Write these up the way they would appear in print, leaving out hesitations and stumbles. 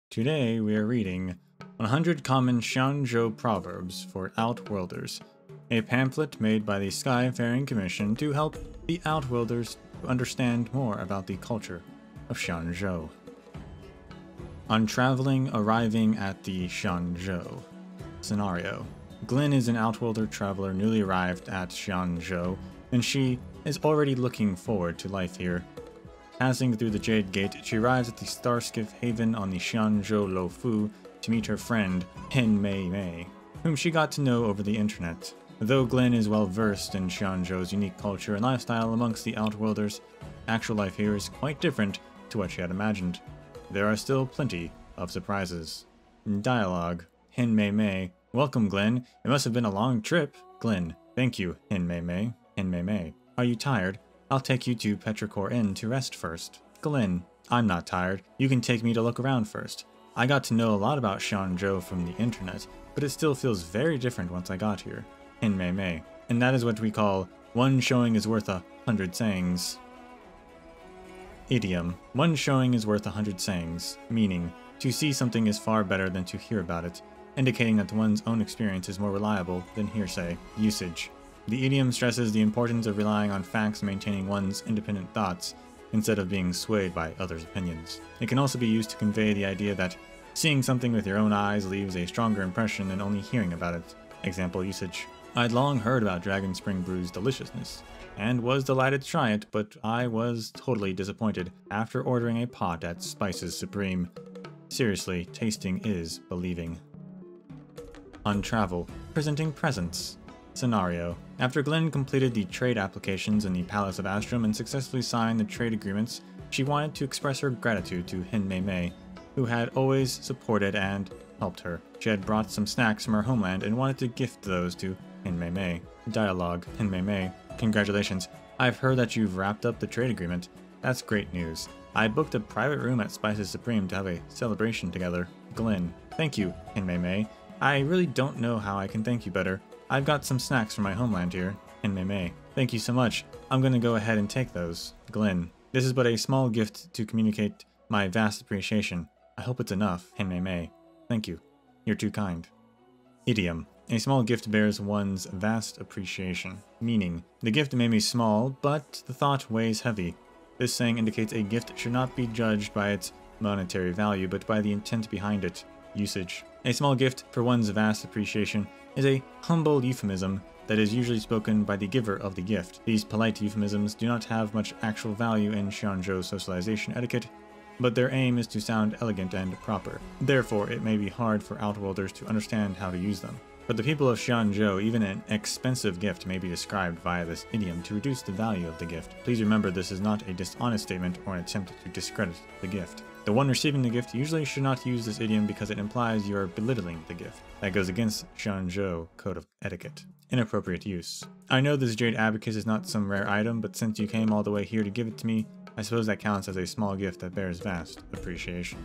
Today we are reading 100 Common Xianzhou Proverbs for Outworlders, a pamphlet made by the Skyfaring Commission to help the Outworlders to understand more about the culture of Xianzhou. On traveling, arriving at the Xianzhou. Scenario. Glenn is an Outworlder traveler newly arrived at Xianzhou, and she is already looking forward to life here. Passing through the Jade Gate, she arrives at the Starskiff Haven on the Xianzhou Luofu to meet her friend, Hin Mei Mei, whom she got to know over the internet. Though Glenn is well versed in Xianzhou's unique culture and lifestyle amongst the Outworlders, actual life here is quite different to what she had imagined. There are still plenty of surprises. Dialogue. Hin Mei Mei. Welcome, Glenn. It must have been a long trip. Glenn. Thank you, Hin Mei Mei. Hin Mei Mei. Are you tired? I'll take you to Petrichor Inn to rest first. Glenn. I'm not tired. You can take me to look around first. I got to know a lot about Xianzhou from the internet, but it still feels very different once I got here. Hin Mei Mei. And that is what we call, one showing is worth 100 sayings. Idiom. One showing is worth 100 sayings, meaning, to see something is far better than to hear about it, indicating that one's own experience is more reliable than hearsay. Usage. The idiom stresses the importance of relying on facts and maintaining one's independent thoughts, instead of being swayed by others' opinions. It can also be used to convey the idea that seeing something with your own eyes leaves a stronger impression than only hearing about it. Example usage. I'd long heard about Dragon Spring Brew's deliciousness, and was delighted to try it, but I was totally disappointed after ordering a pot at Spices Supreme. Seriously, tasting is believing. On travel. Presenting presents. Scenario. After Glenn completed the trade applications in the Palace of Astrum and successfully signed the trade agreements, she wanted to express her gratitude to Hin Mei Mei, who had always supported and helped her. She had brought some snacks from her homeland and wanted to gift those to Hin Mei Mei. Dialogue. Hin Mei Mei. Congratulations. I've heard that you've wrapped up the trade agreement. That's great news. I booked a private room at Spices Supreme to have a celebration together. Glenn. Thank you, Hin Mei Mei. I really don't know how I can thank you better. I've got some snacks from my homeland here. Hin Mei Mei. Thank you so much. I'm gonna go ahead and take those. Glenn. This is but a small gift to communicate my vast appreciation. I hope it's enough. Hin Mei Mei. Thank you. You're too kind. Idiom. A small gift bears one's vast appreciation. Meaning, the gift may be small, but the thought weighs heavy. This saying indicates a gift should not be judged by its monetary value, but by the intent behind it. Usage. A small gift for one's vast appreciation is a humble euphemism that is usually spoken by the giver of the gift. These polite euphemisms do not have much actual value in Xianzhou socialization etiquette, but their aim is to sound elegant and proper. Therefore, it may be hard for Outworlders to understand how to use them. For the people of Xianzhou, even an expensive gift may be described via this idiom to reduce the value of the gift. Please remember this is not a dishonest statement or an attempt to discredit the gift. The one receiving the gift usually should not use this idiom because it implies you are belittling the gift. That goes against Xianzhou Code of Etiquette. Inappropriate use. I know this Jade Abacus is not some rare item, but since you came all the way here to give it to me, I suppose that counts as a small gift that bears vast appreciation.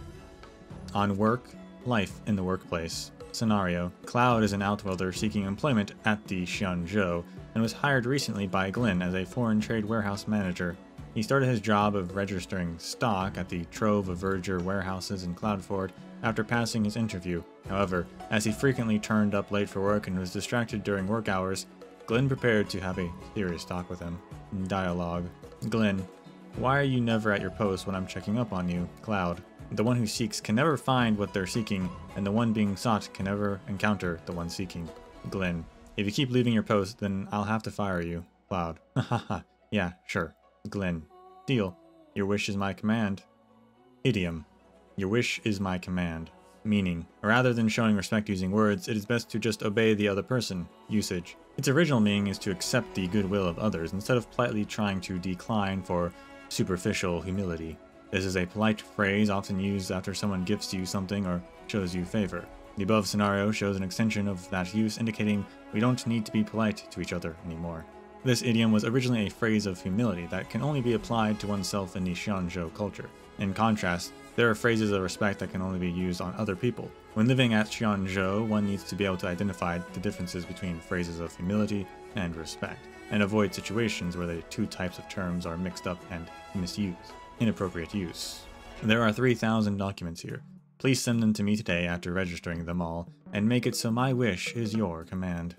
On work. Life in the workplace. Scenario. Cloud is an Outworlder seeking employment at the Xianzhou and was hired recently by Glenn as a foreign trade warehouse manager. He started his job of registering stock at the Trove of Verger warehouses in Cloudford after passing his interview. However, as he frequently turned up late for work and was distracted during work hours, Glenn prepared to have a serious talk with him. Dialogue. Glenn. Why are you never at your post when I'm checking up on you? Cloud. The one who seeks can never find what they're seeking, and the one being sought can never encounter the one seeking. Glenn. If you keep leaving your post, then I'll have to fire you. Cloud. Hahaha. Yeah, sure. Glenn. Deal. Your wish is my command. Idiom. Your wish is my command. Meaning, rather than showing respect using words, it is best to just obey the other person. Usage. Its original meaning is to accept the goodwill of others instead of politely trying to decline for superficial humility. This is a polite phrase often used after someone gifts you something or shows you favor. The above scenario shows an extension of that use, indicating we don't need to be polite to each other anymore. This idiom was originally a phrase of humility that can only be applied to oneself in the Xianzhou culture. In contrast, there are phrases of respect that can only be used on other people. When living at Xianzhou, one needs to be able to identify the differences between phrases of humility and respect, and avoid situations where the two types of terms are mixed up and misused. Inappropriate use. There are 3,000 documents here. Please send them to me today after registering them all, and make it so my wish is your command.